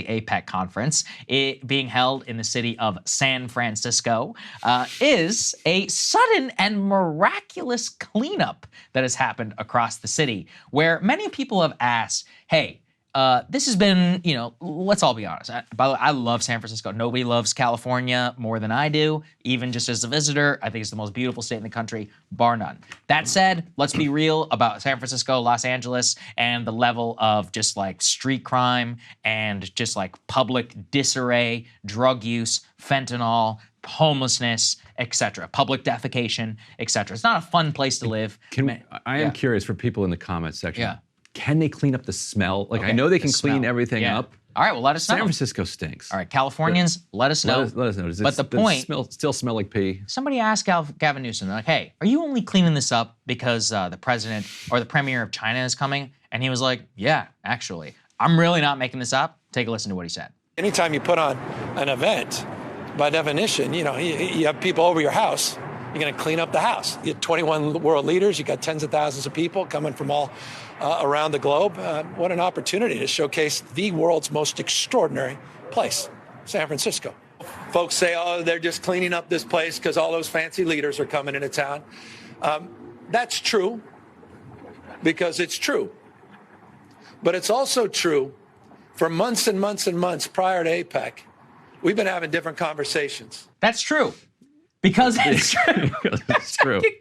the APEC conference, being held in the city of San Francisco, is a sudden and miraculous cleanup that has happened across the city, where many people have asked, hey, this has been, let's all be honest. By the way, I love San Francisco. Nobody loves California more than I do, even just as a visitor. I think it's the most beautiful state in the country, bar none. That said, let's be real about San Francisco, Los Angeles, and the level of just like street crime and just like public disarray, drug use, fentanyl, homelessness, etc., public defecation, etc. It's not a fun place to live. I am curious for people in the comments section. Yeah. Can they clean up the smell? Like, I know they can clean everything up. All right, well, let us know. San Francisco stinks. All right, Californians, let us know. Let us know. But the point, still smell like pee? Somebody asked Gavin Newsom, they're like, hey, are you only cleaning this up because the president or the premier of China is coming? And he was like, yeah, actually. I'm really not making this up. Take a listen to what he said. Anytime you put on an event, by definition, you have people over your house. You're going to clean up the house. You have 21 world leaders. You got tens of thousands of people coming from all around the globe. What an opportunity to showcase the world's most extraordinary place, San Francisco. Folks say, oh, they're just cleaning up this place because all those fancy leaders are coming into town. That's true, because it's true. But it's also true for months and months and months prior to APEC, we've been having different conversations. That's true. Because it's true. It's true. You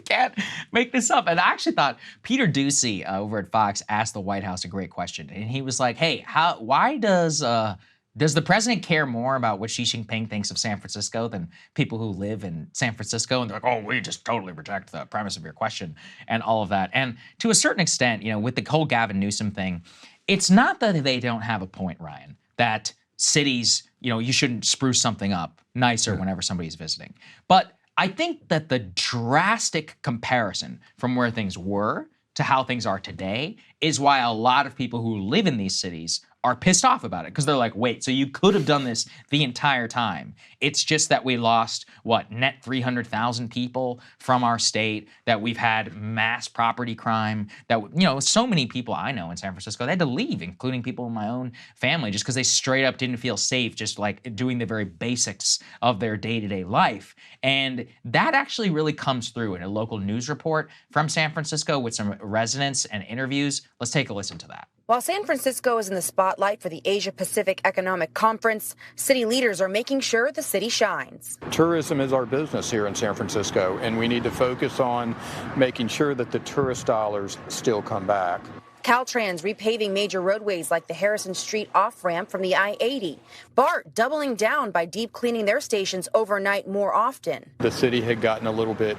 can't make this up. And I actually thought Peter Doocy over at Fox asked the White House a great question. And he was like, hey, why does the president care more about what Xi Jinping thinks of San Francisco than people who live in San Francisco? And they're like, oh, we just totally reject the premise of your question and all of that. And to a certain extent, with the whole Gavin Newsom thing, it's not that they don't have a point, Ryan, that cities, you shouldn't spruce something up nicer whenever somebody's visiting. But I think that the drastic comparison from where things were to how things are today is why a lot of people who live in these cities are pissed off about it, because they're like, wait, so you could have done this the entire time. It's just that we lost, net 300,000 people from our state, that we've had mass property crime, that, so many people I know in San Francisco, they had to leave, including people in my own family, just because they straight up didn't feel safe, just like doing the very basics of their day-to-day life. And that actually really comes through in a local news report from San Francisco with some residents and interviews. Let's take a listen to that. While San Francisco is in the spotlight for the Asia-Pacific Economic Conference, city leaders are making sure the city shines. Tourism is our business here in San Francisco, and we need to focus on making sure that the tourist dollars still come back. Caltrans repaving major roadways like the Harrison Street off-ramp from the I-80. BART doubling down by deep cleaning their stations overnight more often. The city had gotten a little bit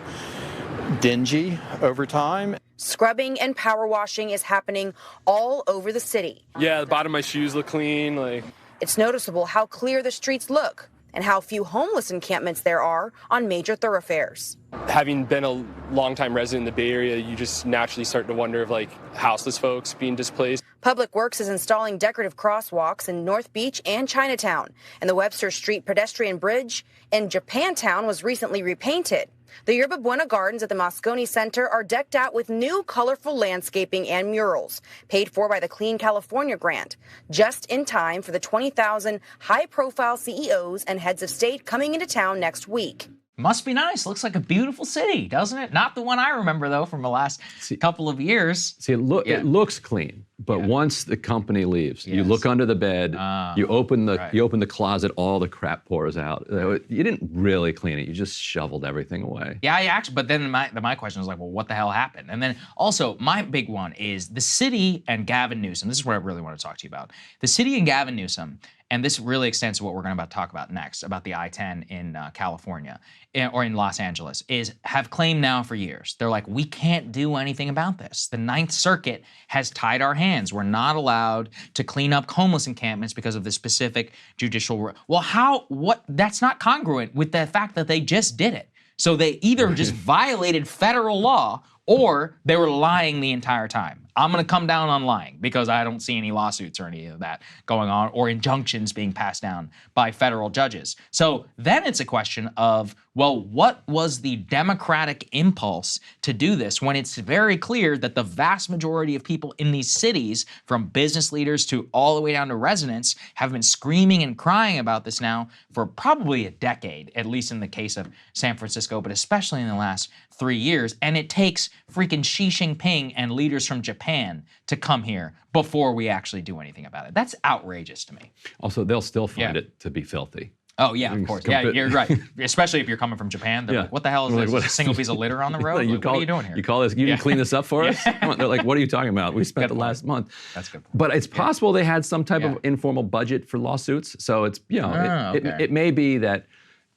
dingy over time. Scrubbing and power washing is happening all over the city. Yeah, the bottom of my shoes look clean. It's noticeable how clear the streets look and how few homeless encampments there are on major thoroughfares. Having been a longtime resident in the Bay Area, you just naturally start to wonder of houseless folks being displaced. Public Works is installing decorative crosswalks in North Beach and Chinatown, and the Webster Street pedestrian bridge in Japantown was recently repainted. The Yerba Buena Gardens at the Moscone Center are decked out with new colorful landscaping and murals, paid for by the Clean California grant, just in time for the 20,000 high-profile CEOs and heads of state coming into town next week. Must be nice. Looks like a beautiful city, doesn't it? Not the one I remember, though, from the last couple of years. It looks clean, but once the company leaves, you look under the bed, you open the closet, all the crap pours out. You didn't really clean it. You just shoveled everything away. Yeah, actually, but then my question was like, well, what the hell happened? And then also, my big one is the city and Gavin Newsom. This is what I really want to talk to you about. The city and Gavin Newsom, and this really extends to what we're going to talk about next, about the I-10 in California, or in Los Angeles, have claimed now for years. They're like, we can't do anything about this. The Ninth Circuit has tied our hands. We're not allowed to clean up homeless encampments because of the specific judicial rule. Well, that's not congruent with the fact that they just did it. So they either just violated federal law or they were lying the entire time. I'm going to come down on lying because I don't see any lawsuits or any of that going on or injunctions being passed down by federal judges. So then it's a question of well, what was the democratic impulse to do this when it's very clear that the vast majority of people in these cities, from business leaders to all the way down to residents, have been screaming and crying about this now for probably a decade, at least in the case of San Francisco, but especially in the last 3 years. And it takes freaking Xi Jinping and leaders from Japan to come here before we actually do anything about it. That's outrageous to me. Also, they'll still find it to be filthy. Oh, yeah, of course. Yeah, you're right. Especially if you're coming from Japan. They're like, what the hell is this? A single piece of litter on the road? What are you doing here? You call this, you didn't clean this up for us? They're like, what are you talking about? We spent the last month. That's good. But it's possible they had some type of informal budget for lawsuits. So it's, it may be that,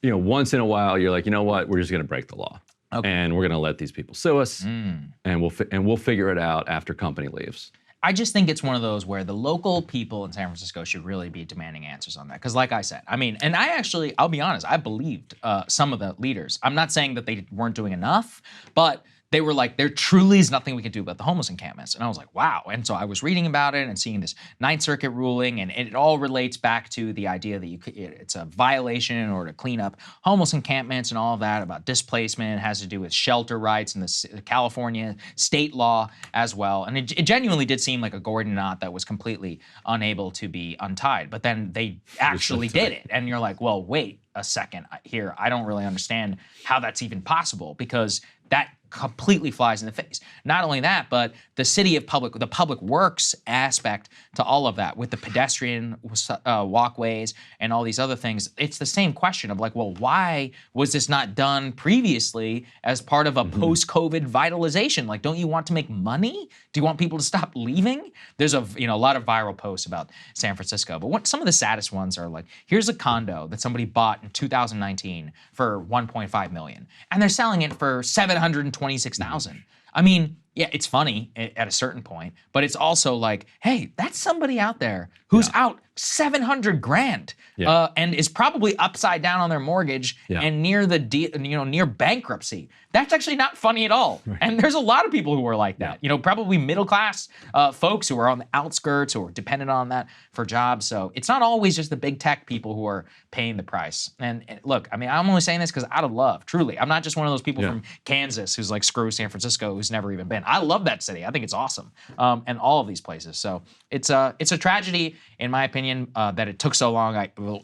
once in a while you're like, you know what, we're just going to break the law. Okay. And we're going to let these people sue us, and we'll figure it out after company leaves. I just think it's one of those where the local people in San Francisco should really be demanding answers on that. Because like I said, I mean, and I'll be honest, I believed some of the leaders. I'm not saying that they weren't doing enough, but they were like, there truly is nothing we can do about the homeless encampments. And I was like, wow. And so I was reading about it and seeing this Ninth Circuit ruling, and it all relates back to the idea that it's a violation in order to clean up homeless encampments and all of that, about displacement. It has to do with shelter rights and the California state law as well. And it genuinely did seem like a Gordian knot that was completely unable to be untied. But then they actually did it. And you're like, well, wait a second here. I don't really understand how that's even possible, because that completely flies in the face. Not only that, but the public works aspect to all of that, with the pedestrian walkways and all these other things. It's the same question of like, well, why was this not done previously as part of a post-COVID vitalization? Like, don't you want to make money? Do you want people to stop leaving? There's a lot of viral posts about San Francisco, but some of the saddest ones are like, here's a condo that somebody bought in 2019 for $1.5 million, and they're selling it for $726,000. I mean, yeah, it's funny at a certain point, but it's also like, hey, that's somebody out there who's out $700,000 and is probably upside down on their mortgage and near near bankruptcy. That's actually not funny at all. Right. And there's a lot of people who are like that. Probably middle class folks who are on the outskirts or dependent on that for jobs. So it's not always just the big tech people who are paying the price. And look, I mean, I'm only saying this because out of love, truly. I'm not just one of those people from Kansas who's like, screw San Francisco, who's never even been. I love that city. I think it's awesome, and all of these places. So it's a tragedy, in my opinion, that it took so long.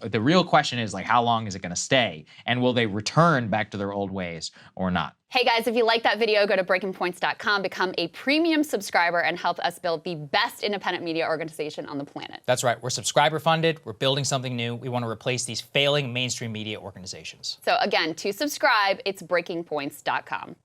The real question is, like, how long is it going to stay, and will they return back to their old ways or not? Hey guys, if you like that video, go to breakingpoints.com, become a premium subscriber, and help us build the best independent media organization on the planet. That's right. We're subscriber funded. We're building something new. We want to replace these failing mainstream media organizations. So again, to subscribe, it's breakingpoints.com.